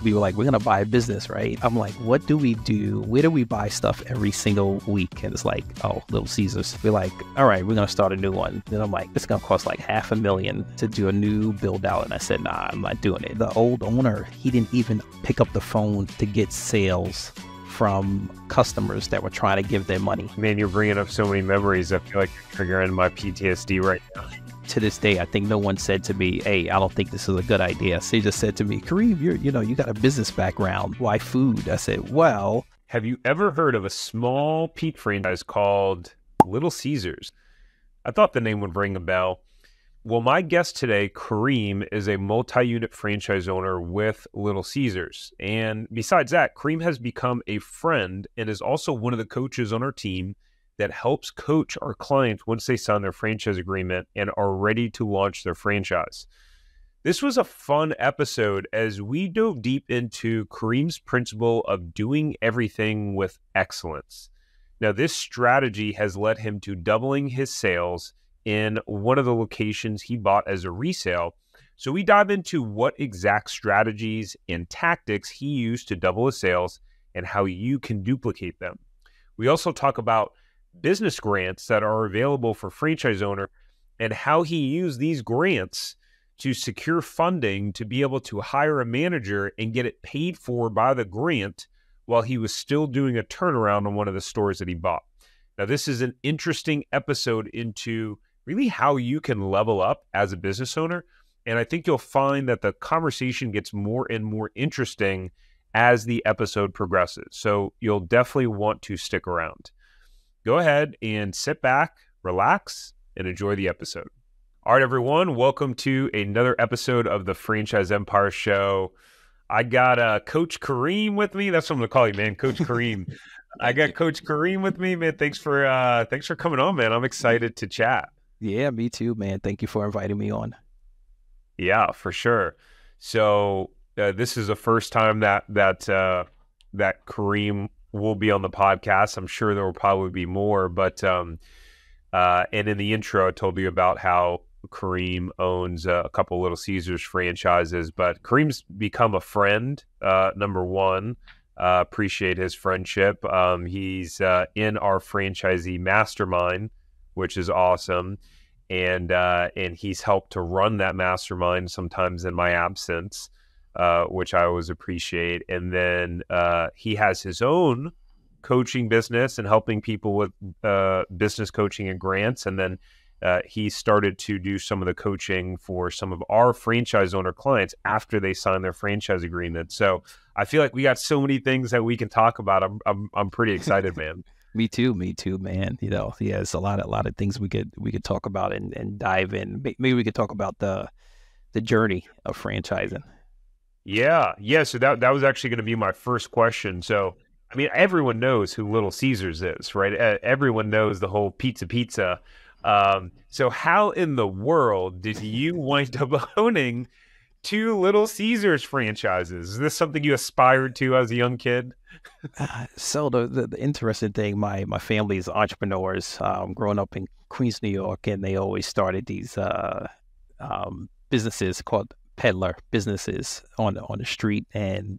we were like, we're going to buy a business, right? I'm like, what do we do? Where do we buy stuff every single week? And it's like, oh, Little Caesars. We're like, all right, we're going to start a new one. Then I'm like, it's going to cost like $500,000 to do a new build out. And I said, nah, I'm not doing it. The old owner, he didn't even pick up the phone to get sales from customers that were trying to give their money. Man, you're bringing up so many memories. I feel like you're triggering my PTSD right now. To this day, I think no one said to me, hey, I don't think this is a good idea. They just said to me, Karriem, you got a business background. Why food? I said, well. Have you ever heard of a small Pete franchise called Little Caesars? I thought the name would ring a bell. Well, my guest today, Karriem, is a multi-unit franchise owner with Little Caesars. And besides that, Karriem has become a friend and is also one of the coaches on our team that helps coach our clients once they sign their franchise agreement and are ready to launch their franchise. This was a fun episode as we dove deep into Karriem's principle of doing everything with excellence. Now, this strategy has led him to doubling his sales in one of the locations he bought as a resale. So we dive into what exact strategies and tactics he used to double his sales and how you can duplicate them. We also talk about business grants that are available for franchise owner and how he used these grants to secure funding to be able to hire a manager and get it paid for by the grant while he was still doing a turnaround on one of the stores that he bought. Now, this is an interesting episode into really how you can level up as a business owner. And I think you'll find that the conversation gets more and more interesting as the episode progresses. So you'll definitely want to stick around. Go ahead and sit back, relax, and enjoy the episode. All right, everyone, welcome to another episode of the Franchise Empire Show. I got Coach Karriem with me. That's what I'm going to call you, man, Coach Karriem. I got Coach Karriem with me, man. Thanks for coming on, man. I'm excited to chat. Yeah, me too, man. Thank you for inviting me on. Yeah, for sure. So this is the first time that Karriem will be on the podcast. I'm sure there will probably be more, but and in the intro, I told you about how Karriem owns a couple Little Caesars franchises, but Karriem's become a friend. Number one, appreciate his friendship. He's in our franchisee mastermind, which is awesome. And he's helped to run that mastermind sometimes in my absence, which I always appreciate. And then he has his own coaching business and helping people with business coaching and grants. And then he started to do some of the coaching for some of our franchise owner clients after they sign their franchise agreement. So I feel like we got so many things that we can talk about. I'm pretty excited, man. Me too, man. It's a lot of things we could talk about and dive in. Maybe we could talk about the journey of franchising. Yeah. So that was actually going to be my first question. So, I mean, everyone knows who Little Caesars is, right? Everyone knows the whole pizza. So how in the world did you wind up owning 2 Little Caesars franchises? Is this something you aspired to as a young kid? So the interesting thing, my family is entrepreneurs. Growing up in Queens, New York, and they always started these businesses called peddler businesses on the street, and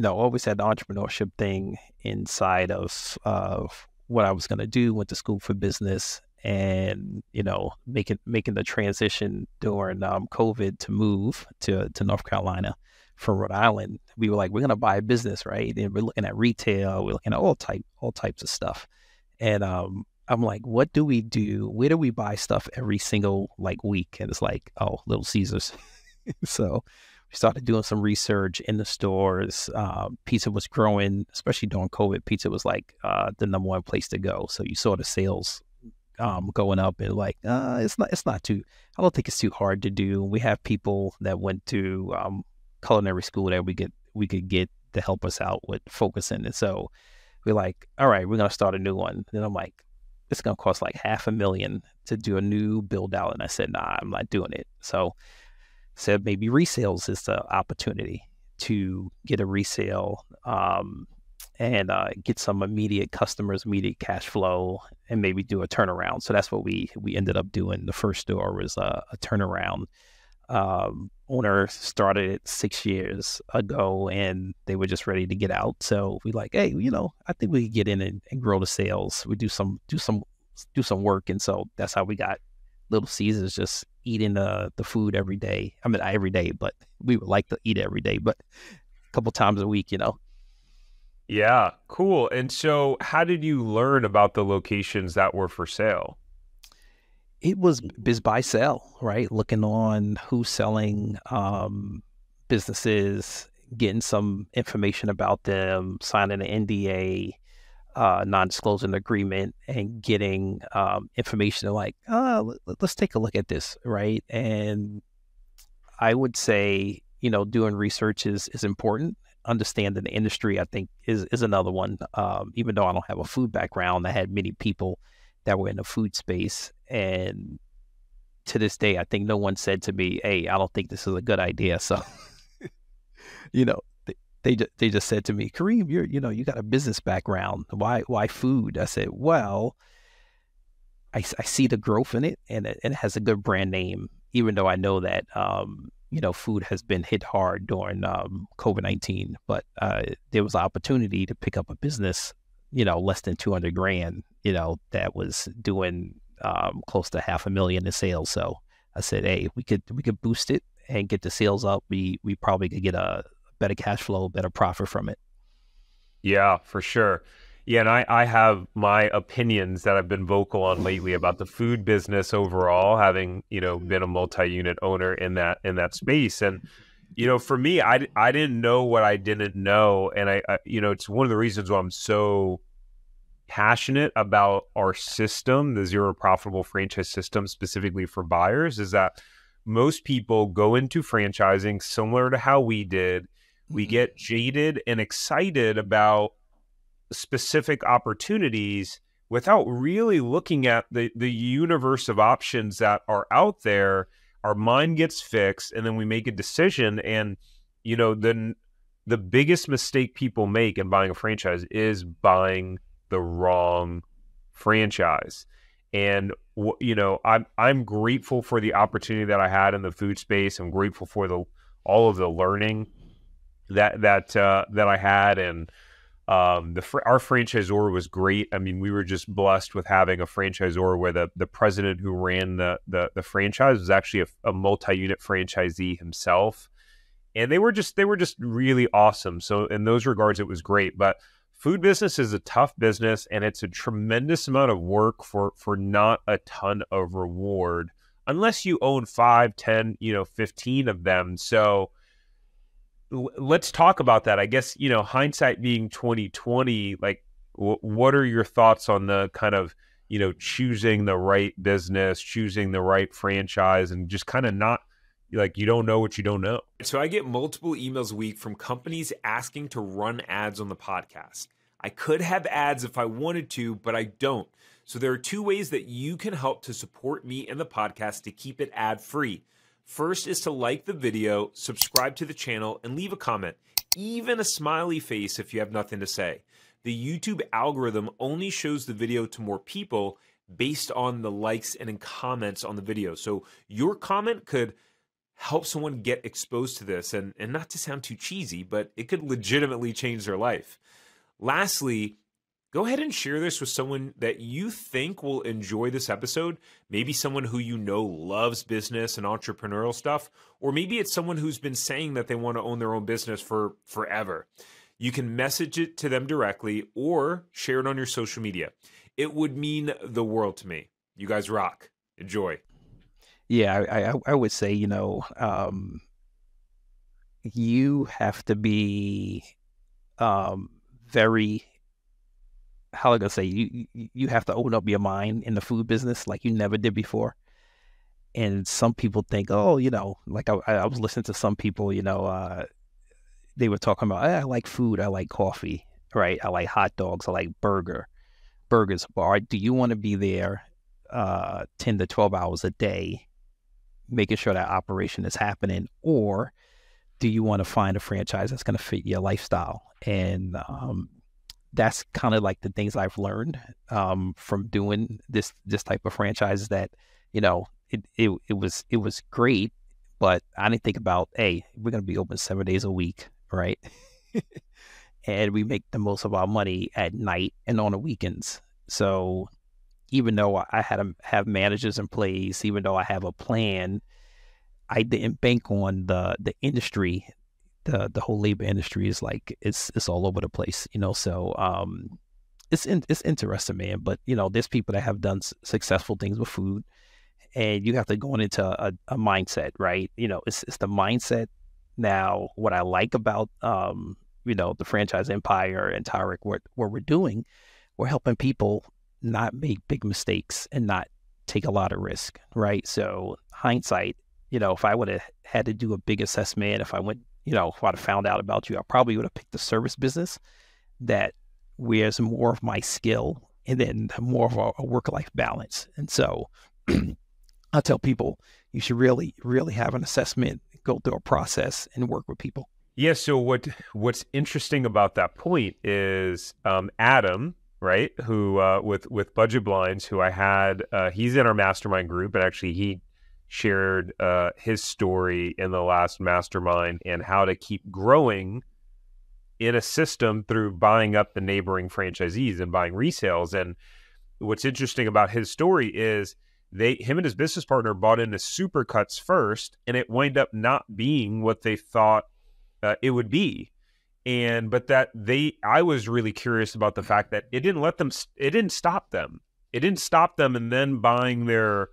always had the entrepreneurship thing inside of what I was going to do. Went to school for business, and making the transition during COVID to move to North Carolina from Rhode Island. We were like, we're going to buy a business, right? And we're looking at retail, we're looking at all types of stuff. And I'm like, what do we do? Where do we buy stuff every single week? And it's like, oh, Little Caesars. So we started doing some research in the stores. Pizza was growing, especially during COVID. Pizza was like the number one place to go. So you saw the sales going up, and it's not too, I don't think it's too hard to do. We have people that went to culinary school that we could get to help us out with focusing. And so we're like, all right, we're going to start a new one. Then I'm like, it's going to cost like $500,000 to do a new build out. And I said, nah, I'm not doing it. So I said, maybe resales is the opportunity to get a resale, and get some immediate customers, immediate cash flow, and maybe do a turnaround. So that's what we ended up doing. The first store was a turnaround. Owner started it 6 years ago, and they were just ready to get out. So we like, hey, I think we could get in and grow the sales. We do some work, and so that's how we got Little Caesars, just eating the food every day. I mean, not every day, but we would like to eat every day, but a couple times a week. Yeah, cool. And so how did you learn about the locations that were for sale? It was biz buy sell, right? Looking on who's selling businesses, getting some information about them, signing an NDA, non-disclosure agreement, and getting information like, let's take a look at this, right? And I would say, doing research is important. Understanding the industry, I think, is another one. Even though I don't have a food background, I had many people that were in the food space, and to this day, I think no one said to me, "Hey, I don't think this is a good idea." So, you know, they just said to me, "Karriem, you got a business background. Why food?" I said, "Well, I see the growth in it, and it has a good brand name, even though I know that food has been hit hard during COVID-19. But there was an opportunity to pick up a business, less than 200 grand, that was doing close to 500,000 in sales. So I said, hey, we could boost it and get the sales up. We probably could get a better cash flow, better profit from it." Yeah, for sure. Yeah, and I have my opinions that I've been vocal on lately about the food business overall, having, been a multi-unit owner in that space. And, for me, I didn't know what I didn't know. And it's one of the reasons why I'm so passionate about our system, the zero profitable franchise system, specifically for buyers, is that most people go into franchising similar to how we did. We get jaded and excited about specific opportunities without really looking at the universe of options that are out there. Our mind gets fixed, and then we make a decision. And then the biggest mistake people make in buying a franchise is buying the wrong franchise. And I'm grateful for the opportunity that I had in the food space. I'm grateful for all of the learning that I had. And our franchisor was great. I mean, we were just blessed with having a franchisor where the president who ran the franchise was actually a multi-unit franchisee himself. And they were just really awesome. So in those regards, it was great. But food business is a tough business, and it's a tremendous amount of work for not a ton of reward, unless you own 5, 10, 15 of them. So let's talk about that. I guess, hindsight being 2020, like what are your thoughts on the kind of, choosing the right business, choosing the right franchise, and just kind of not like, you don't know what you don't know. So I get multiple emails a week from companies asking to run ads on the podcast. I could have ads if I wanted to, but I don't. So there are two ways that you can help to support me and the podcast to keep it ad free. First is to like the video, subscribe to the channel, and leave a comment, even a smiley face if you have nothing to say. The YouTube algorithm only shows the video to more people based on the likes and comments on the video. So your comment could help someone get exposed to this, and not to sound too cheesy, but it could legitimately change their life. Lastly, go ahead and share this with someone that you think will enjoy this episode. Maybe someone who loves business and entrepreneurial stuff, or maybe it's someone who's been saying that they want to own their own business for forever. You can message it to them directly or share it on your social media. It would mean the world to me. You guys rock. Enjoy. Yeah, I would say, you have to be very, how am I gonna say, you have to open up your mind in the food business like you never did before. And some people think, oh, like I was listening to some people, they were talking about, I like food, I like coffee, right? I like hot dogs, I like burgers. But do you want to be there 10 to 12 hours a day, making sure that operation is happening, or do you want to find a franchise that's going to fit your lifestyle? And that's kind of like the things I've learned from doing this type of franchise, that it was great, But I didn't think about, hey, we're going to be open 7 days a week, right? And we make the most of our money at night and on the weekends. So even though I had to have managers in place, even though I have a plan, I didn't bank on the industry. The whole labor industry is like, it's all over the place, So it's interesting, man. But there's people that have done successful things with food, and you have to go into a mindset, right? It's the mindset. Now, what I like about the franchise empire and Tyrick, what we're doing, we're helping people not make big mistakes and not take a lot of risk, right? So hindsight, if I would have had to do a big assessment, if I went, if I'd have found out about you, I probably would have picked the service business that wears more of my skill and then more of a work-life balance. And so I tell people you should really, really have an assessment, go through a process, and work with people. Yeah. So what's interesting about that point is Adam, right? Who with Budget Blinds, who I had, he's in our mastermind group, and actually he shared his story in the last mastermind and how to keep growing in a system through buying up the neighboring franchisees and buying resales. And what's interesting about his story is him and his business partner bought into Supercuts first, and it wound up not being what they thought it would be. I was really curious about the fact that it didn't stop them. It didn't stop them and then buying their,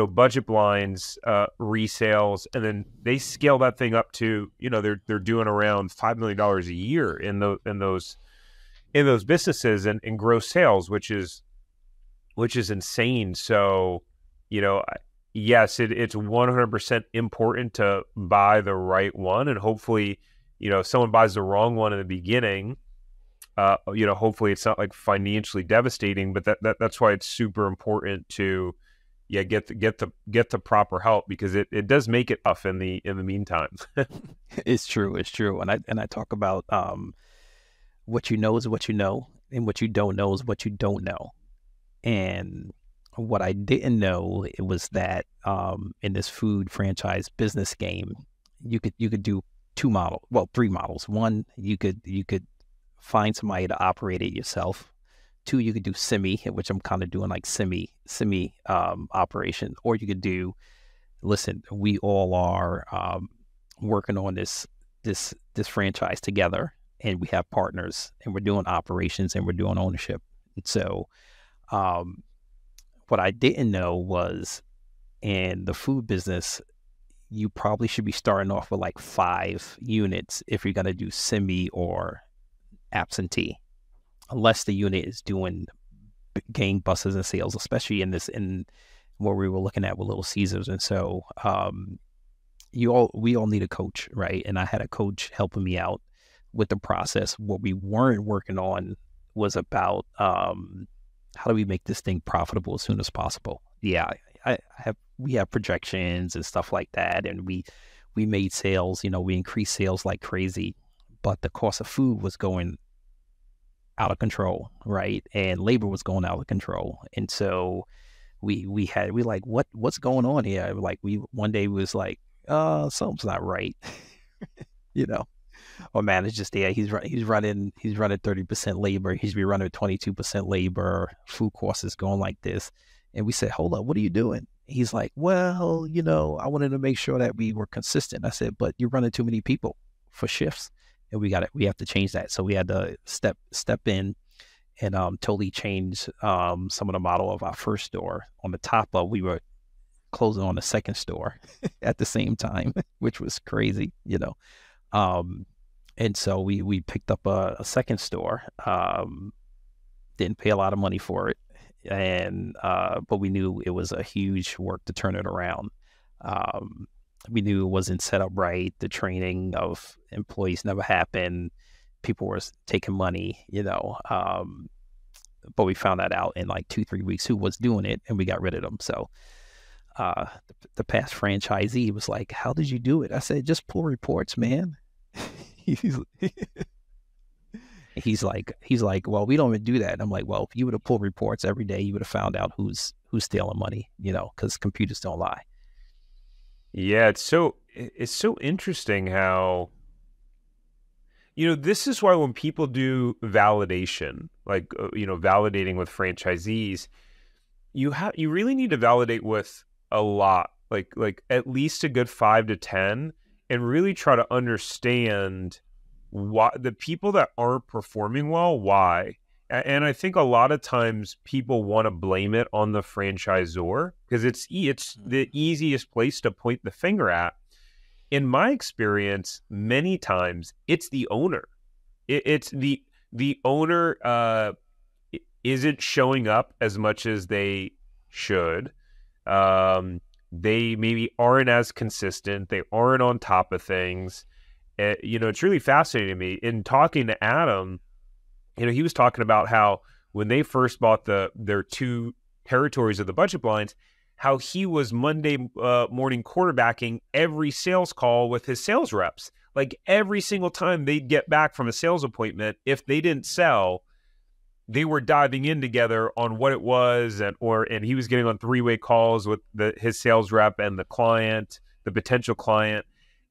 Budget Blinds resales, and then they scale that thing up to, they're doing around $5 million a year in those businesses and gross sales, which is insane. So, yes, it's 100% important to buy the right one, and hopefully, if someone buys the wrong one in the beginning, hopefully it's not like financially devastating. But that's why it's super important to get the proper help, because it does make it tough in the meantime. It's true, and I talk about what you know is what you know, and what you don't know is what you don't know. And what I didn't know, it was that in this food franchise business game, you could do three models. One, you could find somebody to operate it yourself. Two, you could do semi, which I'm kind of doing like semi operation, or you could do, listen, we all are working on this franchise together, and we have partners, and we're doing operations, and we're doing ownership. And so what I didn't know was, in the food business, you probably should be starting off with like 5 units if you're going to do semi or absentee, unless the unit is doing gangbusters in sales, especially in what we were looking at with Little Caesars. And so we all need a coach, right? And I had a coach helping me out with the process. What we weren't working on was about how do we make this thing profitable as soon as possible? Yeah, we have projections and stuff like that, and we made sales. We increased sales like crazy, but the cost of food was going out of control, right? And labor was going out of control. And so we like, what's going on here? Like one day we was like, something's not right. Our manager's there. He's running 30% labor. He's be running 22% labor. Food costs is going like this. And we said, hold up, what are you doing? He's like, well, I wanted to make sure that we were consistent. I said, but you're running too many people for shifts, and we have to change that. So we had to step in and totally change some of the model of our first store. On the top of, we were closing on the second store at the same time, which was crazy, and so we picked up a second store, didn't pay a lot of money for it. And, but we knew it was a huge work to turn it around. We knew it wasn't set up right. The training of employees never happened. People were taking money, but we found that out in like 2-3 weeks who was doing it, and we got rid of them. So, the past franchisee was like, how did you do it? I said, just pull reports, man. He's like, well, we don't even do that. And I'm like, well, if you would have pulled reports every day, you would have found out who's stealing money, because computers don't lie. Yeah, it's so interesting how, this is why when people do validation, like validating with franchisees, you really need to validate with a lot, like at least a good 5 to 10, and really try to understand why the people that aren't performing well, why. And I think a lot of times people want to blame it on the franchisor because it's the easiest place to point the finger at. In my experience, many times it's the owner. It's the owner isn't showing up as much as they should. They maybe aren't as consistent. They aren't on top of things. It's really fascinating to me. In talking to Adam, he was talking about how when they first bought their two territories of the budget blinds, how he was Monday morning quarterbacking every sales call with his sales reps. Like every single time they'd get back from a sales appointment, if they didn't sell, they were diving in together on what it was, and he was getting on three-way calls with his sales rep and the potential client.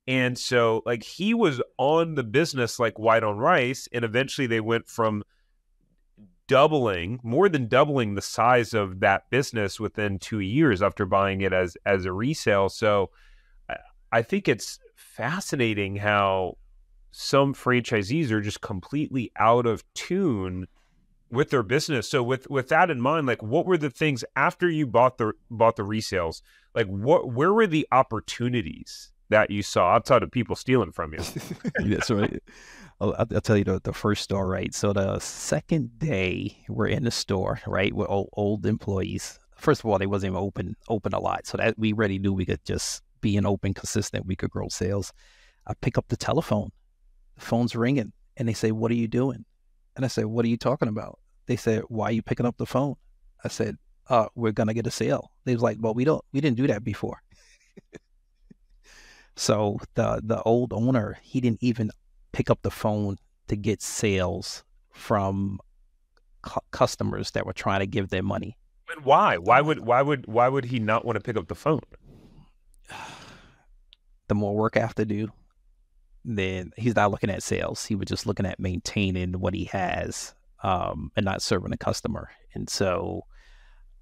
And so like he was on the business like white on rice, and eventually they went from more than doubling the size of that business within 2 years after buying it as a resale. So I think it's fascinating how some franchisees are just completely out of tune with their business. So with that in mind, like what were the things after you bought the resales? Like where were the opportunities that you saw outside of people stealing from you? That's right. I'll tell you the first store, right? So the second day we're in the store, right, with old employees. First of all, they wasn't even open a lot. So that we already knew we could just be an open, consistent, we could grow sales. I pick up the telephone. The phone's ringing. And they say, "What are you doing?" And I said, "What are you talking about?" They said, "Why are you picking up the phone?" I said, "We're going to get a sale." They was like, "Well, we didn't do that before." So the old owner, he didn't even pick up the phone to get sales from customers that were trying to give their money. And why? Why would he not want to pick up the phone? The more work I have to do, then he's not looking at sales. He was just looking at maintaining what he has, and not serving the customer. And so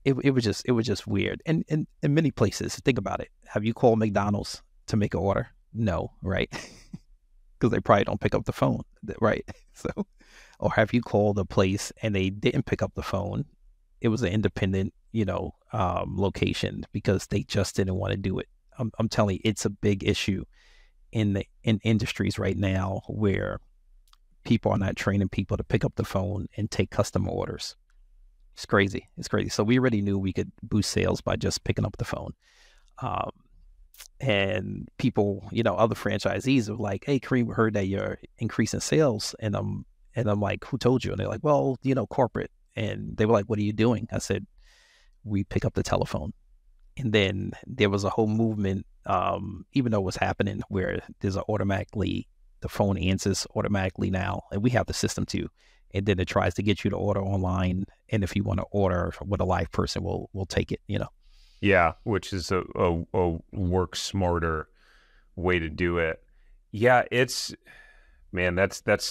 it was just weird. And in many places, think about it. Have you called McDonald's to make an order? No, right? Because they probably don't pick up the phone, right? So, or have you called a place and they didn't pick up the phone? It was an independent, location because they just didn't want to do it. I'm telling you, it's a big issue in industries right now where people are not training people to pick up the phone and take customer orders. It's crazy. So we already knew we could boost sales by just picking up the phone. And people, other franchisees are like, "Hey, Karriem, we heard that you're increasing sales." And I'm like, "Who told you?" And they're like, "Well, corporate." And they were like, "What are you doing?" I said, "We pick up the telephone." And then there was a whole movement, even though it was happening, where there's the phone answers automatically now, and we have the system too. And then it tries to get you to order online, and if you want to order with a live person, we'll take it. Yeah, which is a work smarter way to do it. Yeah, that's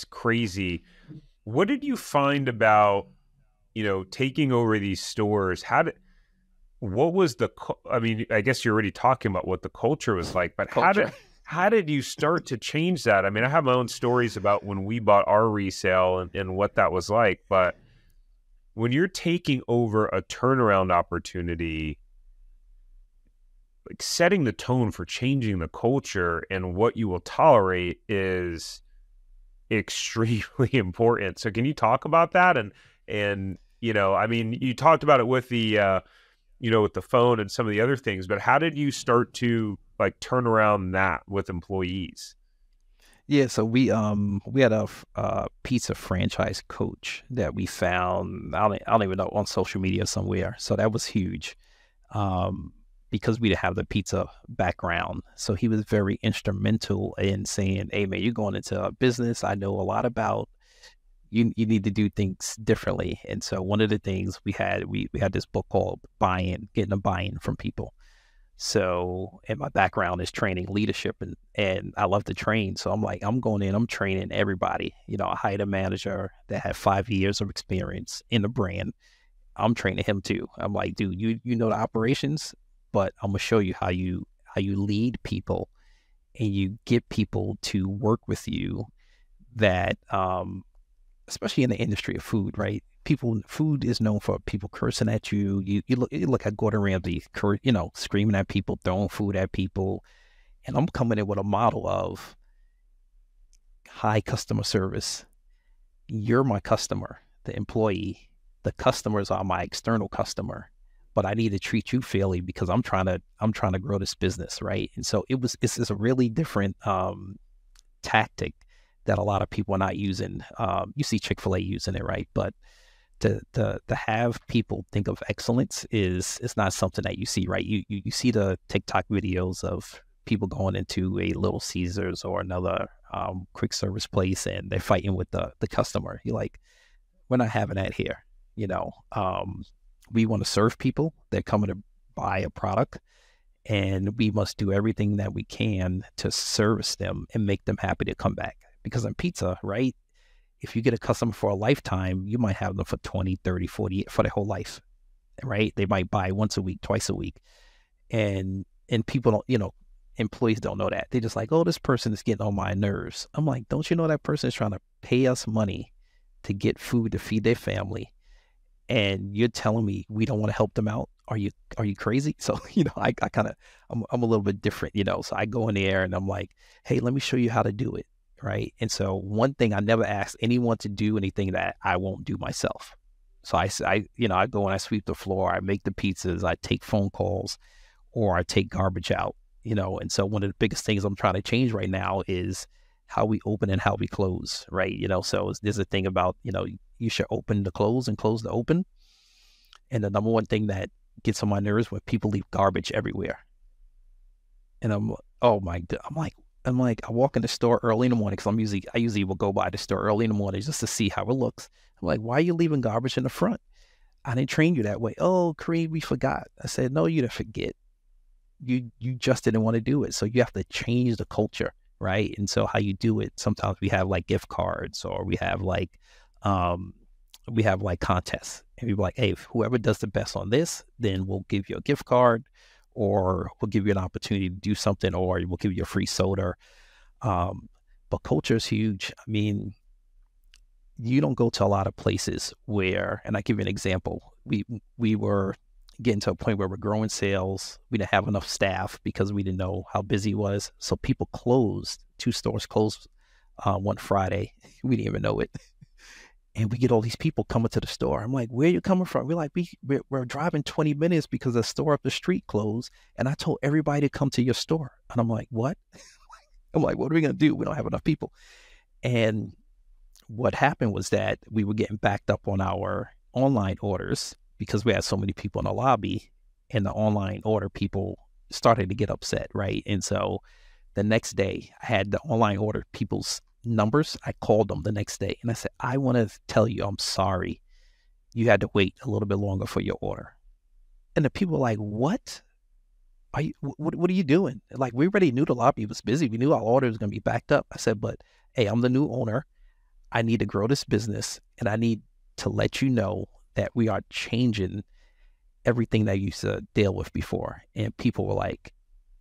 crazy. What did you find about, taking over these stores? What was I guess you're already talking about what the culture was like, but how did you start to change that? I mean, I have my own stories about when we bought our resale and what that was like, but when you're taking over a turnaround opportunity, like setting the tone for changing the culture and what you will tolerate is extremely important. So can you talk about that? And you talked about it with the with the phone and some of the other things, but how did you start to like turn around that with employees? Yeah, so we had a pizza franchise coach that we found. I don't even know, on social media somewhere. So that was huge, because we didn't have the pizza background. So he was very instrumental in saying, "Hey man, you're going into a business I know a lot about. You need to do things differently." And so one of the things we had this book called Getting a Buy-in from People. So, and my background is training leadership, and I love to train. So I'm like, I'm going in, I'm training everybody. I hired a manager that had 5 years of experience in the brand. I'm training him too. I'm like, dude, you know the operations, but I'm gonna show you how you lead people and you get people to work with you that especially in the industry of food, right? Food is known for people cursing at you. You look at Gordon Ramsay, screaming at people, throwing food at people. And I'm coming in with a model of high customer service. You're my customer, the employee. The customers are my external customer, but I need to treat you fairly because I'm trying to grow this business, right? And so it's a really different tactic that a lot of people are not using. You see Chick-fil-A using it, right? But to have people think of excellence is not something that you see, right? You see the TikTok videos of people going into a Little Caesars or another quick service place and they're fighting with the customer. You're like, we're not having that here. We want to serve people. They're coming to buy a product, and we must do everything that we can to service them and make them happy to come back. Because in pizza, right, if you get a customer for a lifetime, you might have them for 20, 30, 40, for their whole life, right? They might buy once a week, twice a week. And people don't, employees don't know that. They're just like, oh, this person is getting on my nerves. I'm like, don't you know that person is trying to pay us money to get food to feed their family? And you're telling me we don't want to help them out? Are you crazy? So, I'm a little bit different, so I go in there and I'm like, hey, let me show you how to do it. Right. And so one thing, I never ask anyone to do anything that I won't do myself. So I go and I sweep the floor, I make the pizzas, I take phone calls, or I take garbage out, and so one of the biggest things I'm trying to change right now is how we open and how we close. Right. So there's a thing about, you should open to close and close to open. And the number one thing that gets on my nerves when people leave garbage everywhere. And I'm like, I walk in the store early in the morning because I usually will go by the store early in the morning just to see how it looks. I'm like, why are you leaving garbage in the front? I didn't train you that way. Oh, Kareem, we forgot. I said, no, you didn't forget. You just didn't want to do it. So you have to change the culture, right? And so how you do it, sometimes we have like gift cards, or we have like contests. And we're like, hey, whoever does the best on this, then we'll give you a gift card, or we'll give you an opportunity to do something, or we'll give you a free soda. But culture is huge. I mean, you don't go to a lot of places where, and I give you an example. We were getting to a point where we're growing sales. We didn't have enough staff because we didn't know how busy it was. So people closed. 2 stores closed one Friday. We didn't even know it. And we get all these people coming to the store. I'm like, where are you coming from? We're like, we're driving 20 minutes because the store up the street closed. And I told everybody to come to your store. And I'm like, what? I'm like, what are we going to do? We don't have enough people. And what happened was that we were getting backed up on our online orders because we had so many people in the lobby, and the online order people started to get upset, right? And so the next day I had the online order people's numbers. I called them the next day and I said, I want to tell you, I'm sorry you had to wait a little bit longer for your order. And the people were like, what are you doing? Like, we already knew the lobby was busy. We knew our order was going to be backed up. I said, but hey, I'm the new owner. I need to grow this business, and I need to let you know that we are changing everything that you used to deal with before. And people were like,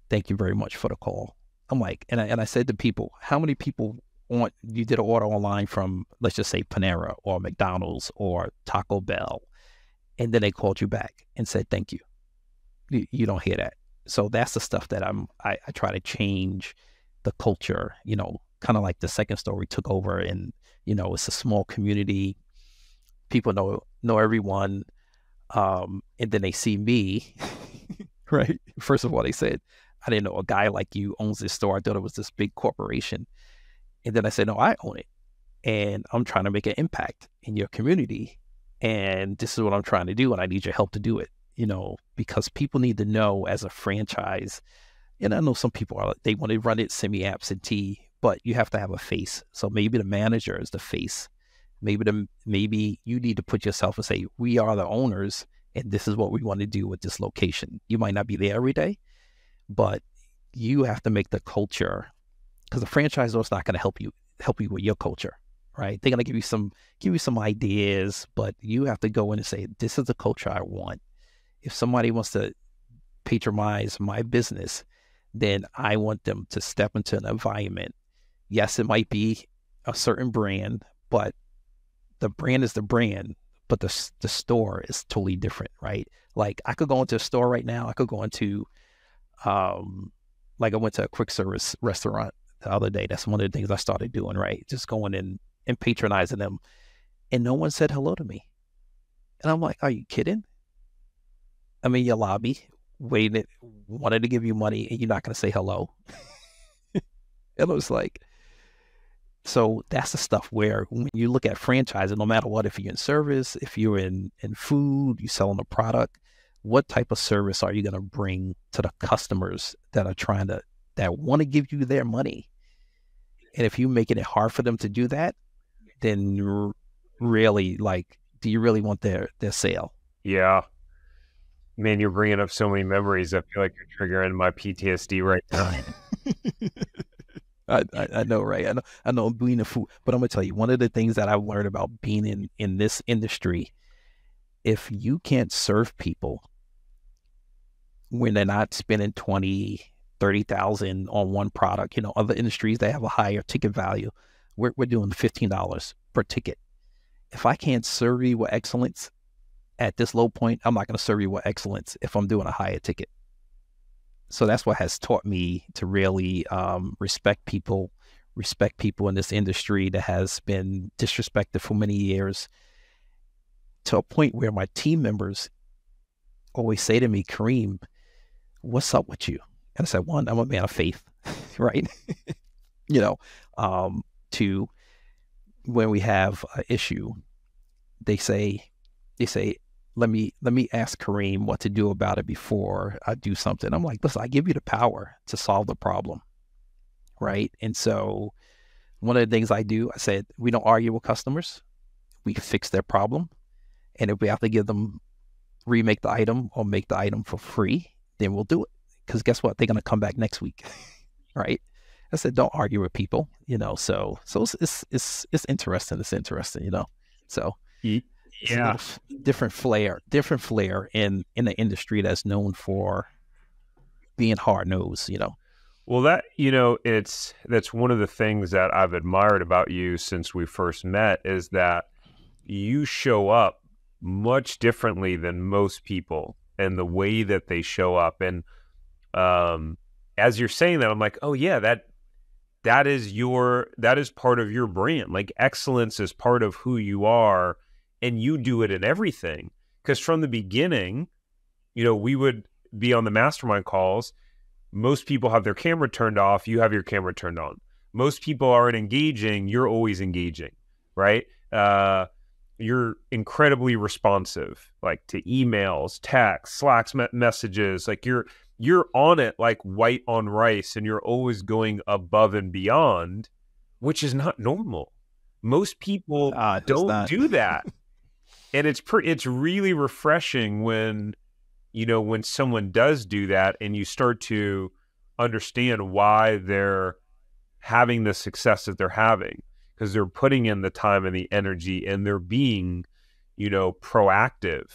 thank you very much for the call. I'm like, and I said to people, how many people you did an order online from, let's just say Panera or McDonald's or Taco Bell, and then they called you back and said, thank you. You don't hear that. So that's the stuff that I try to change the culture, kind of like the second store we took over, and, it's a small community. People know everyone. And then they see me, right? First of all, they said, I didn't know a guy like you owns this store. I thought it was this big corporation. And then I said, no, I own it. And I'm trying to make an impact in your community. And this is what I'm trying to do. And I need your help to do it, because people need to know as a franchise. And I know some people they want to run it semi-absentee, but you have to have a face. So maybe the manager is the face. Maybe you need to put yourself and say, we are the owners, and this is what we want to do with this location. You might not be there every day, but you have to make the culture, because the franchisor is not going to help you with your culture, right? They're going to give you some ideas, but you have to go in and say, this is the culture I want. If somebody wants to patronize my business, then I want them to step into an environment. Yes, it might be a certain brand, but the brand is the brand, but the store is totally different, right? Like I could go into a store right now. I could go into, like I went to a quick service restaurant the other day. That's one of the things I started doing, right? Just going in and patronizing them. And no one said hello to me. And I'm like, are you kidding? I'm in your lobby, wanted to give you money, and you're not going to say hello. And it was like, so that's the stuff where when you look at franchising, no matter what, if you're in service, if you're in food, you're selling a product, what type of service are you going to bring to the customers that want to give you their money? And if you're making it hard for them to do that, then really, like, do you really want their sale? Yeah. Man, you're bringing up so many memories. I feel like you're triggering my PTSD right now. I know, right? I know being a food, but I'm gonna tell you, one of the things that I've learned about being in this industry, if you can't serve people when they're not spending 20, 30,000 on one product, other industries, they have a higher ticket value. We're doing $15 per ticket. If I can't serve you with excellence at this low point, I'm not going to serve you with excellence if I'm doing a higher ticket. So that's what has taught me to really respect people in this industry that has been disrespected for many years, to a point where my team members always say to me, Karriem, what's up with you? And I said, one, I'm a man of faith, right? Two, when we have an issue, they say, let me ask Karriem what to do about it before I do something. I'm like, listen, I give you the power to solve the problem, right? And so one of the things I do, I said, we don't argue with customers. We fix their problem. And if we have to remake the item or make the item for free, then we'll do it. Because guess what? They're going to come back next week, right? I said, don't argue with people, so it's interesting. It's interesting, so yeah, different flair in the industry that's known for being hard-nosed, Well, that's one of the things that I've admired about you since we first met, is that you show up much differently than most people, and the way that they show up. And as you're saying that, I'm like, oh yeah, that is part of your brand. Like, excellence is part of who you are, and you do it in everything. Because from the beginning, we would be on the mastermind calls. Most people have their camera turned off. You have your camera turned on. Most people aren't engaging. You're always engaging, right? You're incredibly responsive, like to emails, texts, Slack messages. Like you're on it like white on rice, and you're always going above and beyond, which is not normal. Most people don't do that. And it's really refreshing when someone does do that, and you start to understand why they're having the success that they're having, because they're putting in the time and the energy, and they're being, proactive.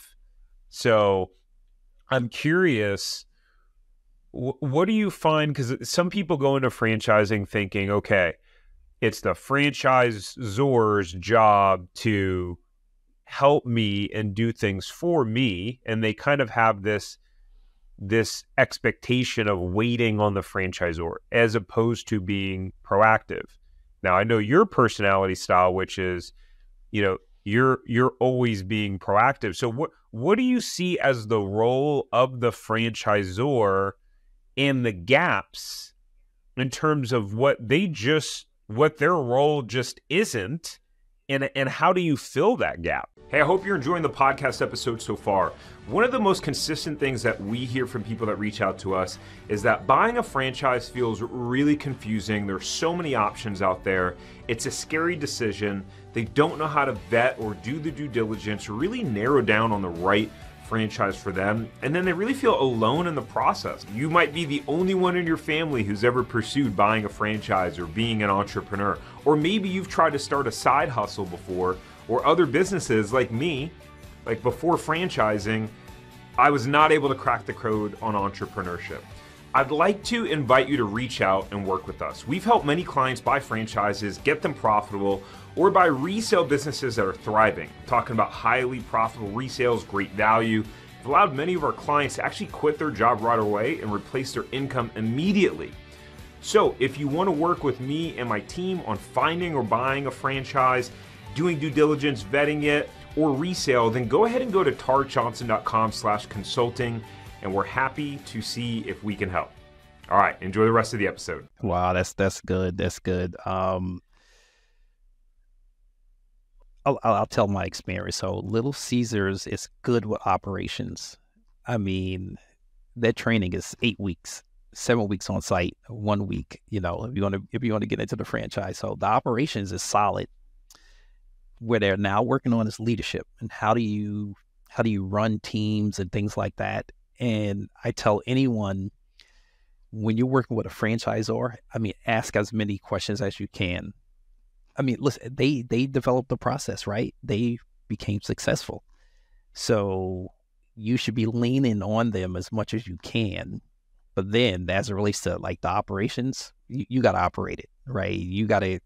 So I'm curious, what do you find? Because some people go into franchising thinking, okay, it's the franchisor's job to help me and do things for me, and they kind of have this expectation of waiting on the franchisor as opposed to being proactive. Now, I know your personality style, which is, you're always being proactive. So what do you see as the role of the franchisor and the gaps in terms of what their role just isn't, and how do you fill that gap? Hey, I hope you're enjoying the podcast episode so far. One of the most consistent things that we hear from people that reach out to us is that buying a franchise feels really confusing. There's so many options out there. It's a scary decision. They don't know how to vet or do the due diligence or really narrow down on the right franchise for them, and then they really feel alone in the process. You might be the only one in your family who's ever pursued buying a franchise or being an entrepreneur. Or maybe you've tried to start a side hustle before, or other businesses like me, like before franchising, I was not able to crack the code on entrepreneurship. I'd like to invite you to reach out and work with us. We've helped many clients buy franchises, get them profitable, or buy resale businesses that are thriving. I'm talking about highly profitable resales, great value. We've allowed many of our clients to actually quit their job right away and replace their income immediately. So if you want to work with me and my team on finding or buying a franchise, doing due diligence, vetting it, or resale, then go ahead and go to tarjohnson.com/consulting, and we're happy to see if we can help. All right, enjoy the rest of the episode. Wow, that's good. That's good. I'll tell my experience. So Little Caesars is good with operations. I mean, their training is 8 weeks, 7 weeks on site, 1 week, if you want to get into the franchise. So the operations is solid. Where they're now working on is leadership and how do you run teams and things like that. And I tell anyone, when you're working with a franchisor, ask as many questions as you can. Listen, they developed the process, right? They became successful. So you should be leaning on them as much as you can. But then as it relates to like the operations, you got to operate it, right? You got to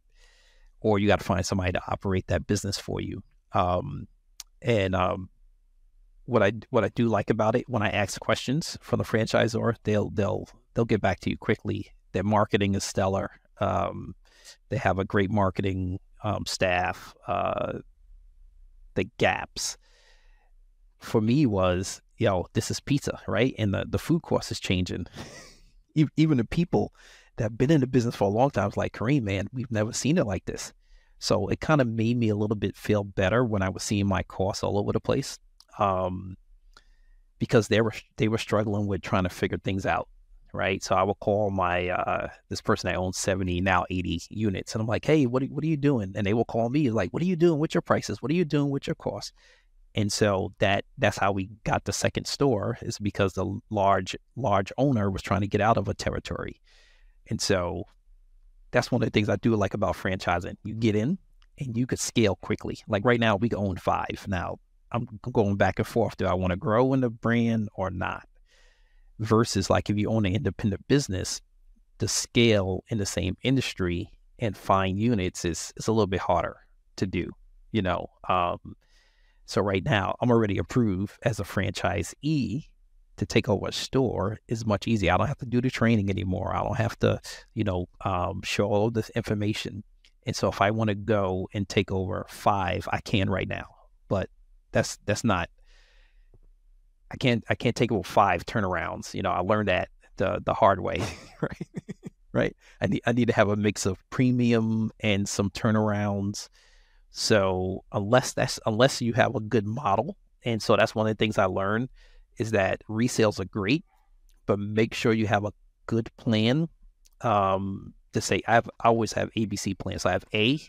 find somebody to operate that business for you. What I do like about it, when I ask questions from the franchisor, they'll get back to you quickly. Their marketing is stellar. They have a great marketing staff. The gaps for me was, this is pizza, right? And the food cost is changing. Even the people that have been in the business for a long time was like, Karriem, man, we've never seen it like this. So it kind of made me a little bit feel better when I was seeing my costs all over the place, because they were struggling with trying to figure things out, right? So I will call my this person that owns 70, now 80 units, and I'm like, hey, what are you doing? And they will call me like, what are you doing with your prices? What are you doing with your costs? And so that's how we got the second store, is because the large owner was trying to get out of a territory. And so that's one of the things I do like about franchising. You get in and you could scale quickly. Like right now, we own 5. Now I'm going back and forth. Do I want to grow in the brand or not? Versus like if you own an independent business, the scale in the same industry and find units is a little bit harder to do, So right now I'm already approved as a franchisee to take over a store is much easier. I don't have to do the training anymore. I don't have to, show all of this information. And so if I want to go and take over 5, I can right now. But that's not. I can't take over 5 turnarounds. I learned that the hard way, right? Right. I need to have a mix of premium and some turnarounds. So unless you have a good model, and so that's one of the things I learned, is that resales are great, but make sure you have a good plan. To say I always have ABC plans. So I have A,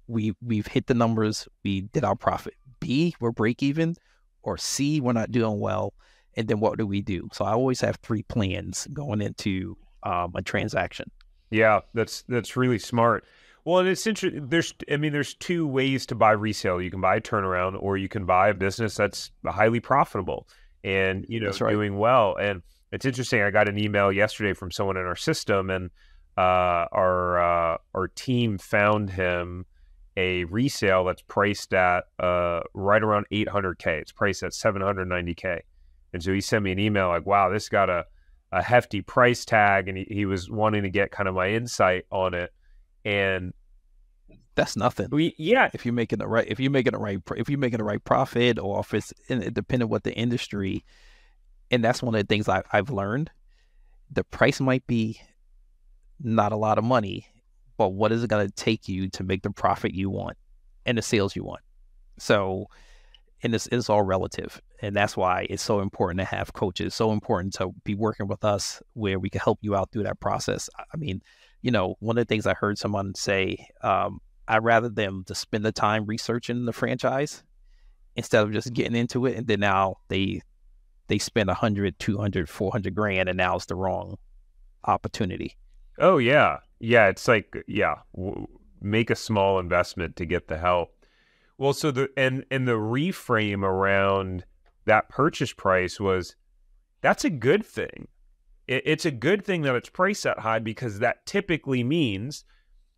we've hit the numbers, we did our profit. B, we're break even, or C, we're not doing well. And then what do we do? So I always have 3 plans going into a transaction. Yeah, that's really smart. Well, and it's interesting. There's 2 ways to buy resale. You can buy a turnaround, or you can buy a business that's highly profitable and That's right. doing well. And it's interesting. I got an email yesterday from someone in our system, and our team found him a resale that's priced at right around $800K. It's priced at $790K. And so he sent me an email like, "Wow, this got a hefty price tag," and he was wanting to get kind of my insight on it. And that's nothing. If you're making the right profit, or if it's depending what the industry, and that's one of the things I've learned. The price might be not a lot of money, but what is it going to take you to make the profit you want and the sales you want? So, and this is all relative, and that's why it's so important to have coaches. So important to be working with us where we can help you out through that process. One of the things I heard someone say, I'd rather them to spend the time researching the franchise instead of just getting into it, and then now they spend 100, 200, 400 grand, and now it's the wrong opportunity. Oh yeah. Yeah. It's like, yeah, make a small investment to get the help. Well, so the reframe around that purchase price was, that's a good thing. It's a good thing that it's priced that high, because that typically means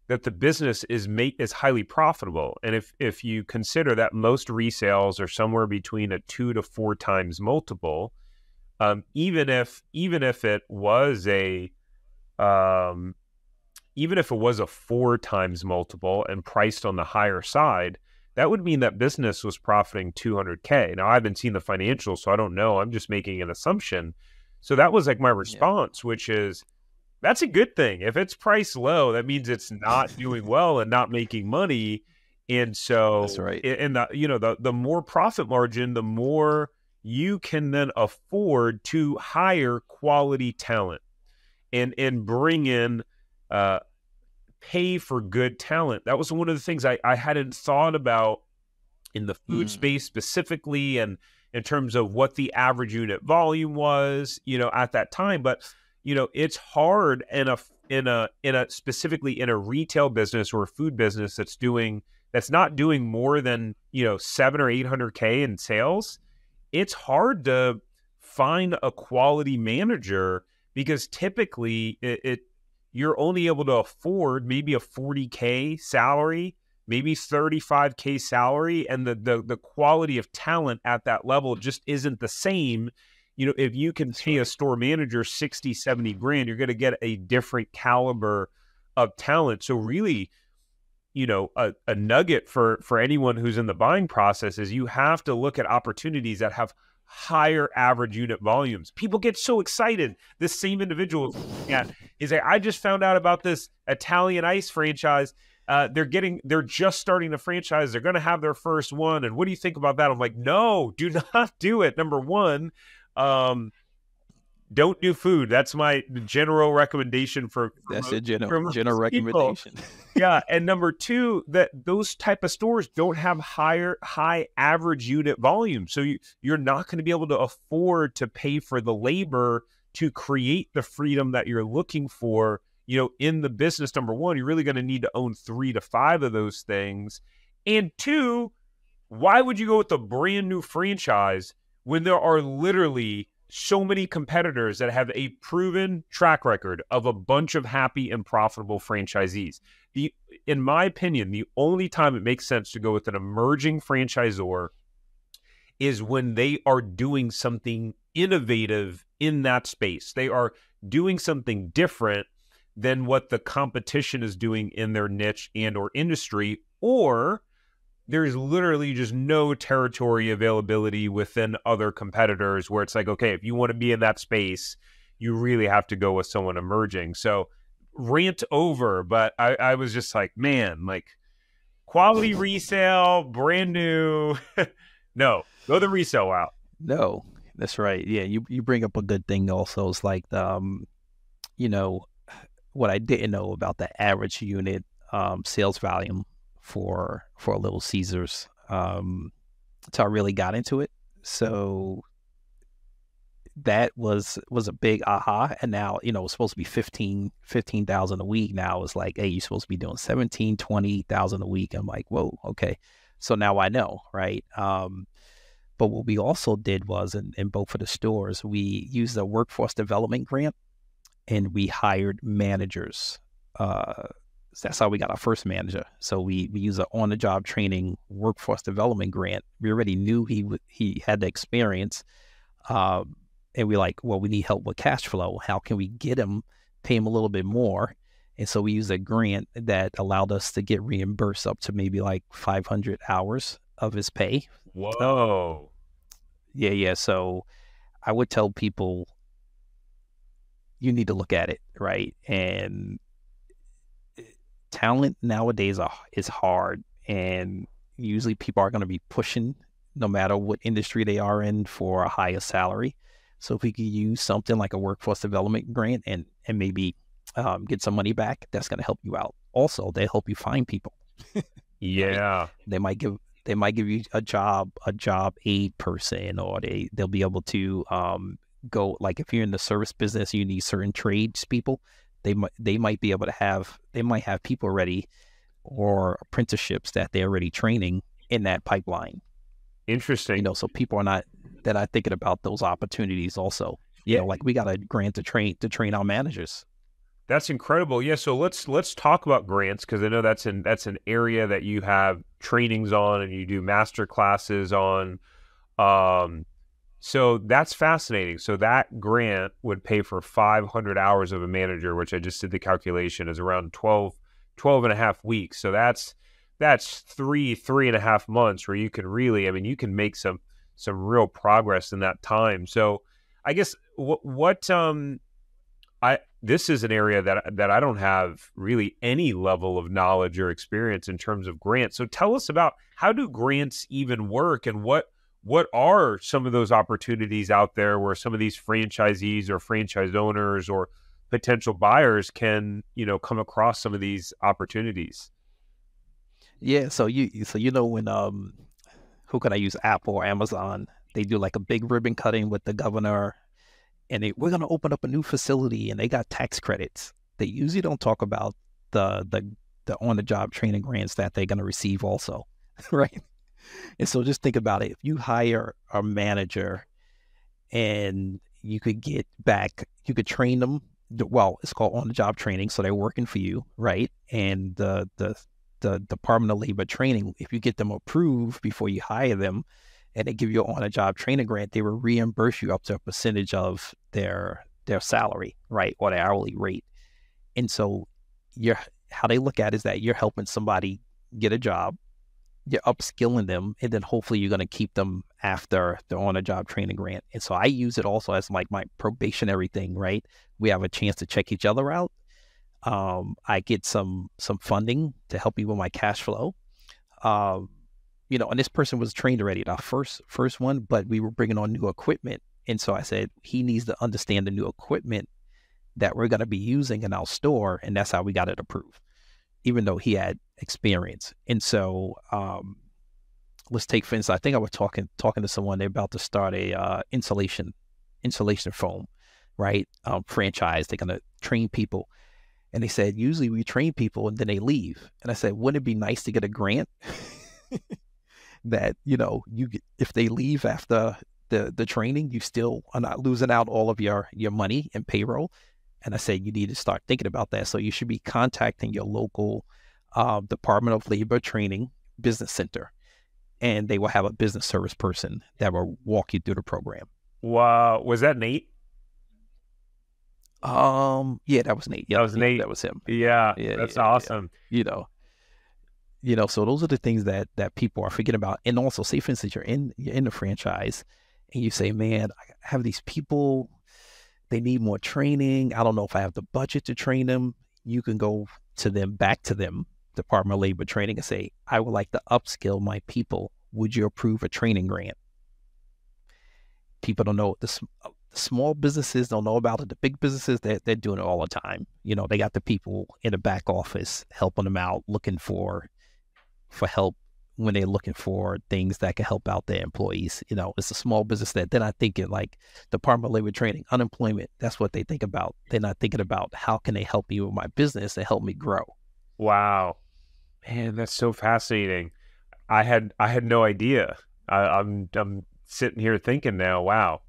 that the business is highly profitable. And if you consider that most resales are somewhere between a 2 to 4 times multiple, even if it was a 4 times multiple and priced on the higher side, that would mean that business was profiting $200K. Now, I haven't seen the financials, so I don't know. I'm just making an assumption. So that was like my response, which is, that's a good thing. If it's priced low, that means it's not doing well and not making money. And so That's right. And the more profit margin, the more you can then afford to hire quality talent and bring in pay for good talent. That was one of the things I hadn't thought about in the food space specifically, and in terms of what the average unit volume was, at that time. But, it's hard specifically in a retail business or a food business that's not doing more than, 700 or 800K in sales. It's hard to find a quality manager, because typically you're only able to afford maybe a 40K salary, maybe 35K salary, and the quality of talent at that level just isn't the same. If you can pay a store manager 60, 70 grand, you're going to get a different caliber of talent. So really, a nugget for anyone who's in the buying process is, you have to look at opportunities that have higher average unit volumes. People get so excited. This same individual is like, I just found out about this Italian ice franchise. They're just starting the franchise. They're going to have their first one. And what do you think about that? I'm like, no, do not do it. Number one, don't do food. That's my general recommendation That's a general recommendation. Yeah. And number two, that those type of stores don't have high average unit volume. So you're not going to be able to afford to pay for the labor to create the freedom that you're looking for, in the business. Number one, you're really going to need to own 3 to 5 of those things. And two, why would you go with a brand new franchise when there are literally so many competitors that have a proven track record of a bunch of happy and profitable franchisees? In my opinion, the only time it makes sense to go with an emerging franchisor is when they are doing something innovative in that space. They are doing something different than what the competition is doing in their niche and or industry, or there's literally just no territory availability within other competitors, where it's like, okay, if you want to be in that space, you really have to go with someone emerging. So rant over, but I was just like, man, like, quality resale, brand new. No, go the resale route. No, that's right. Yeah, you bring up a good thing also. It's like, what I didn't know about the average unit sales volume for a Little Caesars until I really got into it. So that was a big aha. And now, it's supposed to be 15,000 a week. Now it's like, hey, you're supposed to be doing 17, 20,000 a week. I'm like, whoa, okay. So now I know, right? But what we also did was in both of the stores, we used a workforce development grant, and we hired managers. That's how we got our first manager. So we used an on-the-job training workforce development grant. We already knew he had the experience, and we like, well, we need help with cash flow. How can we get him, pay him a little bit more? And so we used a grant that allowed us to get reimbursed up to maybe like 500 hours of his pay. Whoa. Yeah. So I would tell people, you need to look at it, right? And talent nowadays is hard, and usually people are going to be pushing, no matter what industry they are in, for a higher salary. So if we could use something like a workforce development grant and maybe get some money back, that's going to help you out. Also, they help you find people. Yeah. Right? They might give They might give you a job aid person, or they'll be able to go, like if you're in the service business, you need certain trades people. They might be able to have people ready, or apprenticeships that they're already training in that pipeline. Interesting. So people they're not thinking about those opportunities also. Yeah. Like we got a grant to train our managers. That's incredible. Yeah, so let's talk about grants, because I know that's an area that you have trainings on and you do master classes on. So that's fascinating. So that grant would pay for 500 hours of a manager, which I just did the calculation is around 12 and a half weeks. So that's 3.5 months where you can really, you can make some real progress in that time. So I guess this is an area that I don't have really any level of knowledge or experience in terms of grants. So tell us about, how do grants even work, and what are some of those opportunities out there where some of these franchisees or franchise owners or potential buyers can, come across some of these opportunities? Yeah, so when who can I use, Apple or Amazon? They do like a big ribbon cutting with the governor, and we're going to open up a new facility, and they got tax credits. They usually don't talk about the on-the-job training grants that they're going to receive also, right? And so just think about it. If you hire a manager and you could train them. Well, it's called on-the-job training, so they're working for you, right? And the Department of Labor training, if you get them approved before you hire them, and they give you an on-a-job training grant, they will reimburse you up to a percentage of their salary, right, or their hourly rate. And so how they look at it is that you're helping somebody get a job, you're upskilling them, and then hopefully you're going to keep them after the on-a-job training grant. And so I use it also as like my probationary thing, right? We have a chance to check each other out. I get some funding to help me with my cash flow. And this person was trained already, the first one, but we were bringing on new equipment. And so I said, he needs to understand the new equipment that we're going to be using in our store. And that's how we got it approved, even though he had experience. And so let's take, for instance, I think I was talking to someone, they're about to start a insulation foam, right? Franchise, they're going to train people. And they said, usually we train people and then they leave. And I said, wouldn't it be nice to get a grant that, if they leave after the training, you still are not losing out all of your money and payroll? And I said, you need to start thinking about that. So you should be contacting your local Department of Labor Training Business Center, and they will have a business service person that will walk you through the program. Wow. Was that Nate? Yeah, that was Nate. That was Nate. That was him. Yeah, that's awesome. Yeah. So those are the things that people are forgetting about. And also, say for instance, you're in the franchise, and you say, man, I have these people, they need more training. I don't know if I have the budget to train them. You can go back to them, Department of Labor Training, and say, I would like to upskill my people. Would you approve a training grant? People don't know. The small businesses don't know about it. The big businesses, they're doing it all the time. They got the people in the back office helping them out, looking for help when they're looking for things that can help out their employees. It's a small business that they're not thinking like Department of Labor Training, unemployment. That's what they think about. They're not thinking about how can they help me with my business and help me grow. Wow, man, that's so fascinating. I had no idea. I'm sitting here thinking now, wow,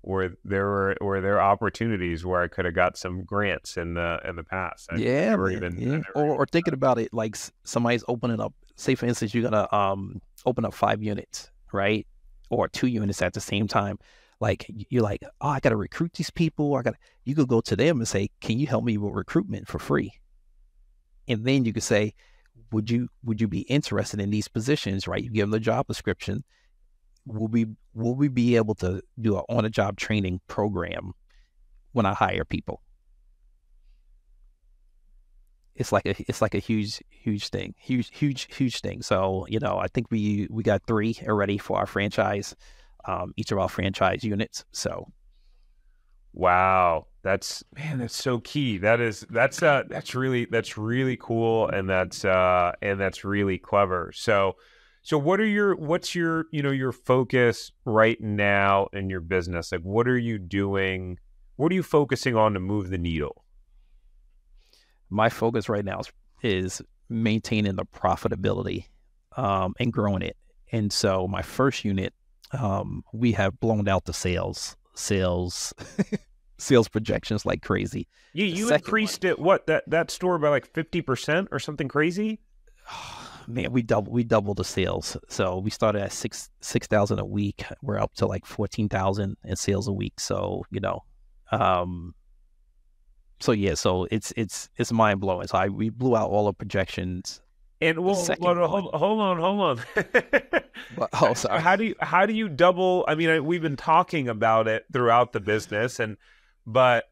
were there opportunities where I could have got some grants in the past? Or thinking about it like somebody's opening up. Say for instance, you're gonna open up 5 units, right, or 2 units at the same time. Like you're like, oh, I got to recruit these people. You could go to them and say, can you help me with recruitment for free? And then you could say, would you be interested in these positions, right? You give them the job description. Will we be able to do an on-the-job training program when I hire people? It's like a huge thing, huge thing. So I think we got 3 already for our franchise, each of our franchise units. So, wow, that's so key. That's really cool, and that's really clever. So So what's your, your focus right now in your business? Like, what are you doing? What are you focusing on to move the needle? My focus right now is maintaining the profitability and growing it. And so my first unit, we have blown out the sales projections like crazy. You increased it, that store by like 50% or something crazy? Man, we doubled the sales. So we started at 6,000 a week. We're up to like 14,000 in sales a week. So, so yeah, so it's mind blowing. So we blew out all the projections. And hold on. Oh, sorry. How do you double? I mean, we've been talking about it throughout the business, but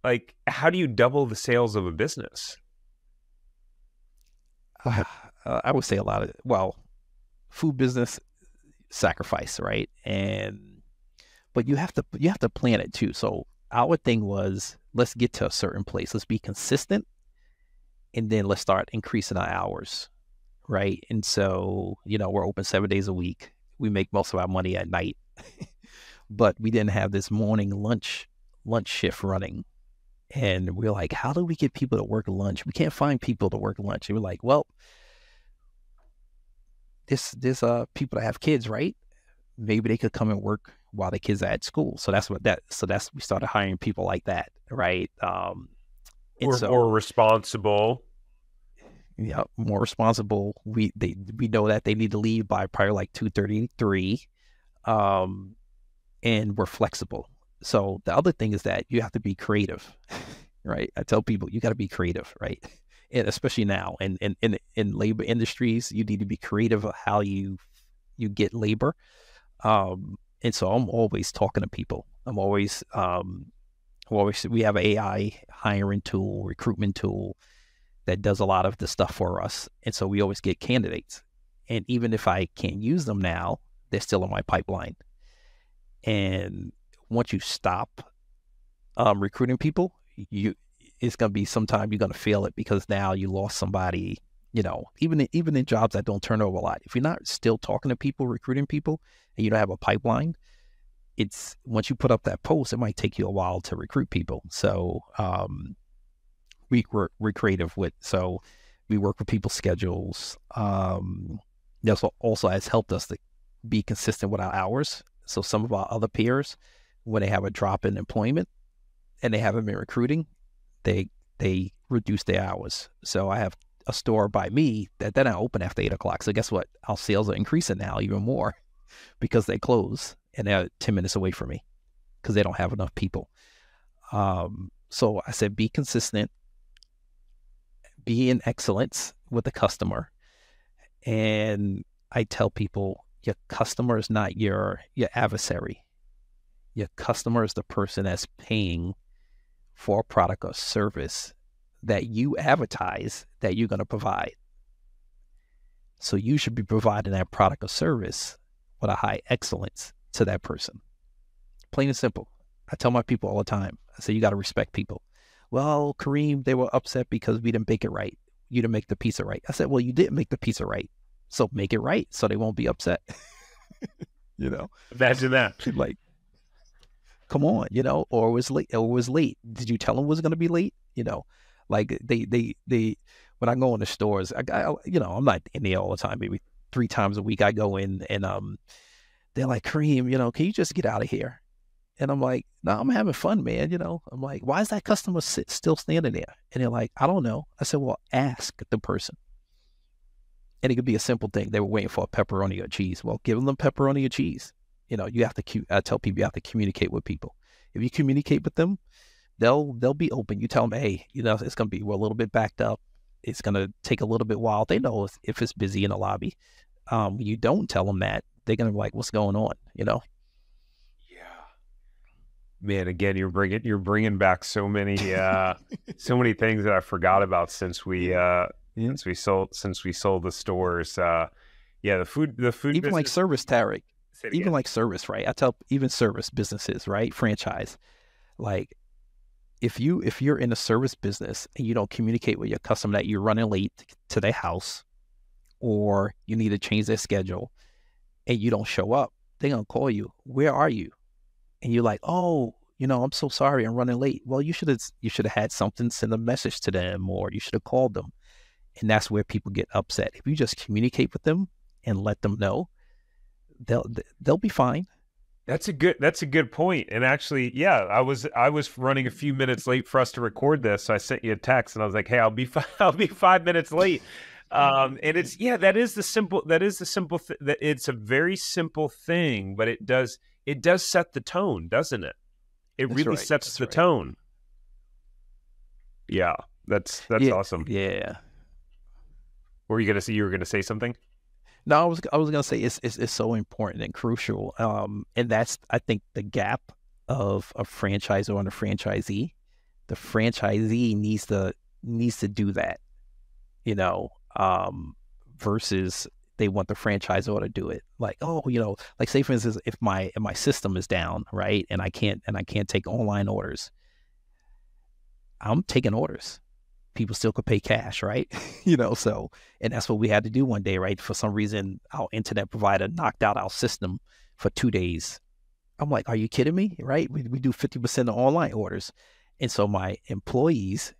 like, how do you double the sales of a business? I would say a lot of, food business sacrifice, right? But you have to plan it too. So our thing was, let's get to a certain place. Let's be consistent, and then let's start increasing our hours, right? And so, we're open 7 days a week. We make most of our money at night, but we didn't have this morning lunch shift running. And we're like, how do we get people to work lunch? We can't find people to work lunch. And we're like, well, there's people that have kids, right? Maybe they could come and work while the kids are at school. So we started hiring people like that, right? More responsible. Yeah, more responsible. We know that they need to leave by probably like 2:33, and we're flexible. So the other thing is that you have to be creative, right? I tell people you got to be creative, right? And especially now in labor industries, you need to be creative of how you get labor. And so I'm always talking to people. We have an AI hiring tool, recruitment tool that does a lot of the stuff for us. And so we always get candidates. And even if I can't use them now, they're still in my pipeline. And once you stop recruiting people, it's going to be sometime you're going to feel it, because now you lost somebody, even in jobs that don't turn over a lot. If you're not still talking to people, recruiting people, and you don't have a pipeline, it's once you put up that post, it might take you a while to recruit people. So we're creative so we work with people's schedules. That's what also has helped us to be consistent with our hours. So some of our other peers, when they have a drop in employment and they haven't been recruiting, they reduce their hours. So I have a store by me that then I open after 8:00. So guess what? Our sales are increasing now even more because they close and they're 10 minutes away from me because they don't have enough people. So I said, be consistent, be in excellence with the customer. And I tell people, your customer is not your adversary. Your customer is the person that's paying for a product or service that you advertise that you're going to provide. So you should be providing that product or service with a high excellence to that person. Plain and simple. I tell my people all the time, I say, you got to respect people. Well, Karriem, they were upset because we didn't bake it right. You didn't make the pizza right. I said, well, you didn't make the pizza right. So make it right so they won't be upset. Imagine that. Like, come on, or it was late. Did you tell them it was going to be late? Like they when I go in the stores, I I'm not in there all the time. Maybe 3 times a week I go in, and they're like, Karriem, can you just get out of here? And I'm like, no, I'm having fun, man. I'm like, why is that customer still standing there? And they're like, I don't know. I said, well, ask the person. And it could be a simple thing. They were waiting for a pepperoni or cheese. Well, give them pepperoni or cheese. You have to, I tell people, you have to communicate with people. If you communicate with them, they'll be open. You tell them, hey, it's going to be, we're a little bit backed up. It's going to take a little bit while. They know if it's busy in the lobby. When you don't tell them that, they're going to be like, what's going on? Yeah. Man, again, you're bringing back so many so many things that I forgot about since we sold the stores. The food even business, like service, Tarek. Even like service, right? I tell even service businesses, right? Franchise, like if you're in a service business and you don't communicate with your customer that you're running late to their house, or you need to change their schedule and you don't show up, they're going to call you. Where are you? And you're like, oh, I'm so sorry, I'm running late. Well, you should have had something, send a message to them, or you should have called them. And that's where people get upset. If you just communicate with them and let them know, they'll be fine. That's a good point. And actually, yeah, I was running a few minutes late for us to record this. So I sent you a text and I was like, hey, I'll be 5 minutes late. And it's, that is the simple that it's a very simple thing, but it does set the tone, doesn't it? It really sets the tone. Yeah. That's awesome. Yeah. What were you going to say something? No, I was going to say it's so important and crucial. And that's, I think, the gap of a franchisor and a franchisee. The franchisee needs to do that, versus they want the franchisor to do it. Like, oh, like say for instance, if my system is down, right, and I can't take online orders, I'm taking orders. People still could pay cash, right? So, and that's what we had to do one day, right? For some reason, our internet provider knocked out our system for 2 days. I'm like, are you kidding me? Right? We do 50% of online orders. And so my employees,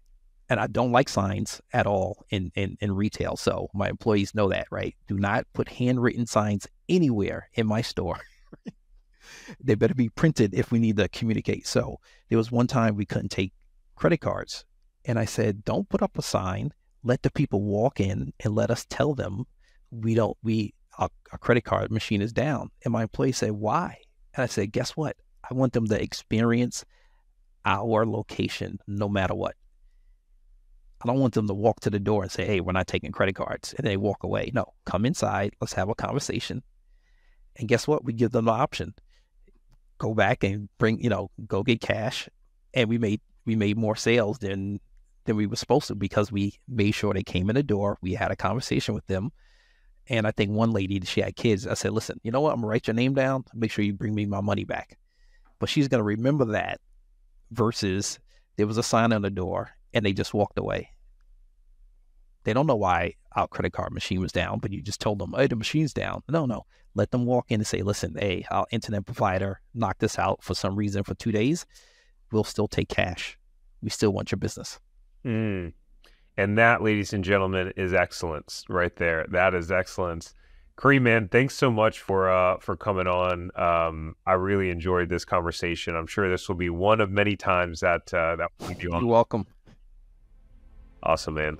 and I don't like signs at all in retail. So my employees know that, right? Do not put handwritten signs anywhere in my store. They better be printed if we need to communicate. So there was one time we couldn't take credit cards. And I said, don't put up a sign. Let the people walk in and let us tell them our credit card machine is down. And my employees said, why? And I said, guess what? I want them to experience our location no matter what. I don't want them to walk to the door and say, hey, we're not taking credit cards, and they walk away. No, come inside. Let's have a conversation. And guess what? We give them the option. Go back and go get cash. And we made more sales than we were supposed to, because we made sure they came in the door. We had a conversation with them. And I think one lady, she had kids. I said, listen, you know what? I'm going to write your name down. Make sure you bring me my money back. But she's going to remember that versus there was a sign on the door and they just walked away. They don't know why our credit card machine was down, but you just told them, hey, the machine's down. No. Let them walk in and say, listen, hey, our internet provider knocked this out for some reason for 2 days. We'll still take cash. We still want your business. And that, ladies and gentlemen, is excellence right there. That is excellence. Karriem, man, thanks so much for coming on. I really enjoyed this conversation. I'm sure this will be one of many times that we'll be on. You're welcome. Awesome, man.